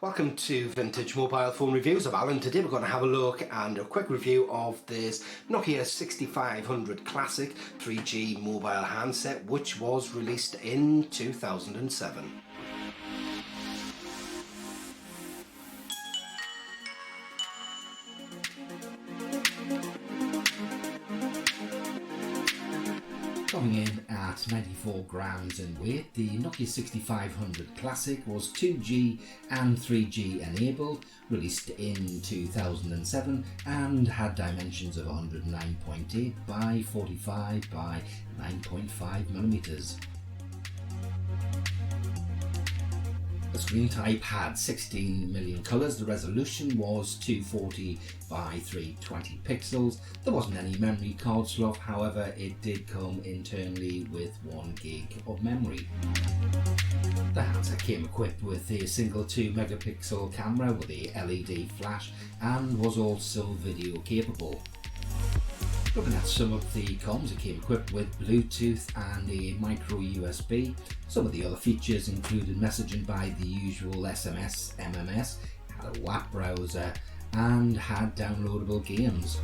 Welcome to Vintage Mobile Phone Reviews. I'm Alan. Today we're going to have a look and a quick review of this Nokia 6500 Classic 3G mobile handset, which was released in 2007. Coming in at 94 grams in weight, the Nokia 6500 Classic was 2G and 3G enabled, released in 2007 and had dimensions of 109.8 by 45 by 9.5 millimeters. The screen type had 16 million colours, the resolution was 240 by 320 pixels. There wasn't any memory card slot, however it did come internally with 1 gig of memory. The handset came equipped with a single 2 megapixel camera with a LED flash and was also video capable. Looking at some of the comms, it came equipped with Bluetooth and a micro USB. Some of the other features included messaging by the usual SMS, MMS, had a WAP browser and had downloadable games.